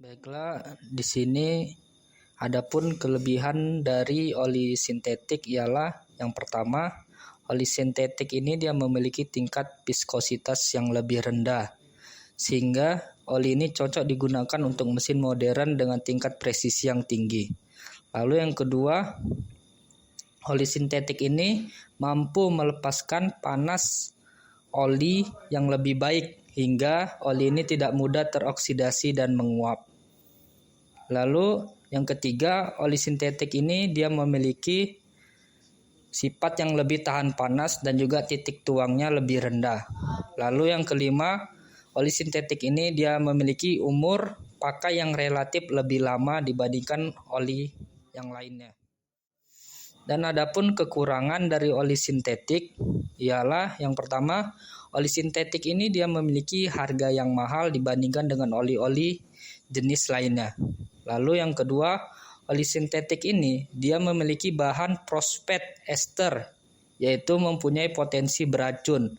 Baiklah, di sini adapun kelebihan dari oli sintetik ialah yang pertama, oli sintetik ini dia memiliki tingkat viskositas yang lebih rendah, sehingga oli ini cocok digunakan untuk mesin modern dengan tingkat presisi yang tinggi. Lalu yang kedua, oli sintetik ini mampu melepaskan panas oli yang lebih baik hingga oli ini tidak mudah teroksidasi dan menguap. Lalu yang ketiga, oli sintetik ini dia memiliki sifat yang lebih tahan panas dan juga titik tuangnya lebih rendah. Lalu yang kelima, oli sintetik ini dia memiliki umur pakai yang relatif lebih lama dibandingkan oli yang lainnya. Dan adapun kekurangan dari oli sintetik ialah yang pertama, oli sintetik ini dia memiliki harga yang mahal dibandingkan dengan oli-oli jenis lainnya. Lalu yang kedua, oli sintetik ini dia memiliki bahan fosfat ester, yaitu mempunyai potensi beracun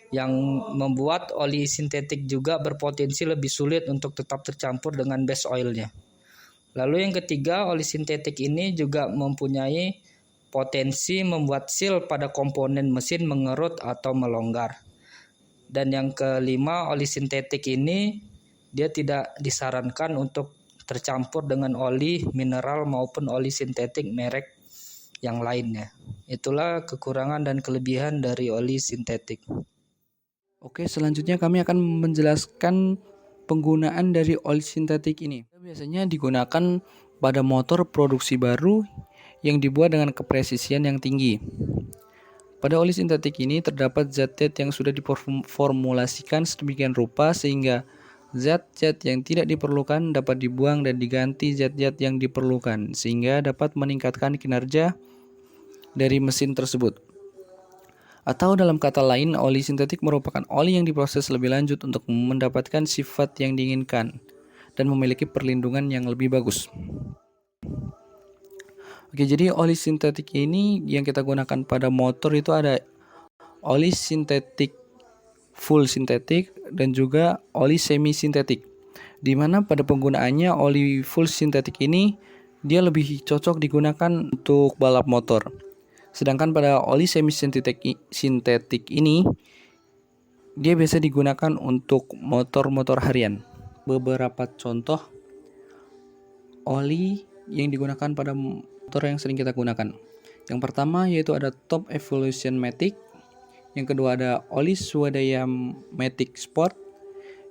yang membuat oli sintetik juga berpotensi lebih sulit untuk tetap tercampur dengan base oilnya. Lalu yang ketiga, oli sintetik ini juga mempunyai potensi membuat seal pada komponen mesin mengerut atau melonggar. Dan yang kelima, oli sintetik ini dia tidak disarankan untuk tercampur dengan oli mineral maupun oli sintetik merek yang lainnya. Itulah kekurangan dan kelebihan dari oli sintetik. Oke, selanjutnya kami akan menjelaskan penggunaan dari oli sintetik ini. Biasanya digunakan pada motor produksi baru yang dibuat dengan kepresisian yang tinggi. Pada oli sintetik ini terdapat zat-zat yang sudah diformulasikan sedemikian rupa sehingga zat-zat yang tidak diperlukan dapat dibuang dan diganti zat-zat yang diperlukan sehingga dapat meningkatkan kinerja dari mesin tersebut. Atau dalam kata lain, oli sintetik merupakan oli yang diproses lebih lanjut untuk mendapatkan sifat yang diinginkan dan memiliki perlindungan yang lebih bagus. Oke, jadi oli sintetik ini yang kita gunakan pada motor itu ada oli sintetik full sintetik dan juga oli semi sintetik. Di mana pada penggunaannya oli full sintetik ini dia lebih cocok digunakan untuk balap motor. Sedangkan pada oli semi sintetik ini dia biasa digunakan untuk motor-motor harian. Beberapa contoh oli yang digunakan pada motor yang sering kita gunakan. Yang pertama yaitu ada Top Evolution Matic. Yang kedua ada oli swadaya Matic Sport.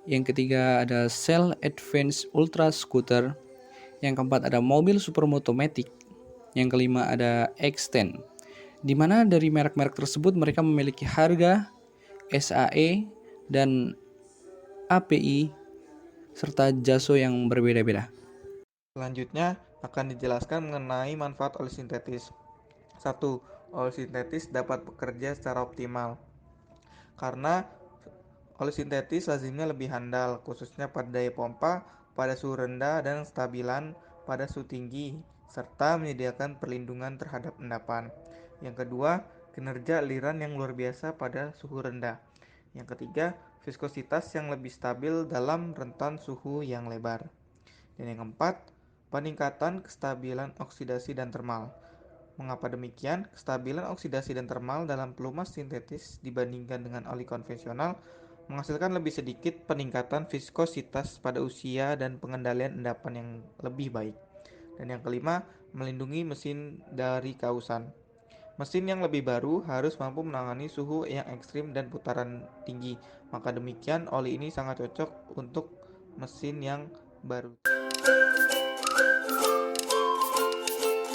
Yang ketiga ada Shell Advance Ultra Scooter. Yang keempat ada mobil Supermoto Matic. Yang kelima ada X10. Di mana dari merek-merek tersebut mereka memiliki harga, SAE, dan API serta JASO yang berbeda-beda. Selanjutnya akan dijelaskan mengenai manfaat oli sintetis. 1. Oli sintetis dapat bekerja secara optimal. Karena oli sintetis lazimnya lebih handal, khususnya pada daya pompa, pada suhu rendah dan stabilan pada suhu tinggi, serta menyediakan perlindungan terhadap endapan. Yang kedua, kinerja aliran yang luar biasa pada suhu rendah. Yang ketiga, viskositas yang lebih stabil dalam rentan suhu yang lebar. Dan yang keempat, peningkatan kestabilan oksidasi dan termal. Mengapa demikian? Kestabilan oksidasi dan termal dalam pelumas sintetis dibandingkan dengan oli konvensional menghasilkan lebih sedikit peningkatan viskositas pada usia dan pengendalian endapan yang lebih baik. Dan yang kelima, melindungi mesin dari kausan. Mesin yang lebih baru harus mampu menangani suhu yang ekstrim dan putaran tinggi. Maka demikian, oli ini sangat cocok untuk mesin yang baru.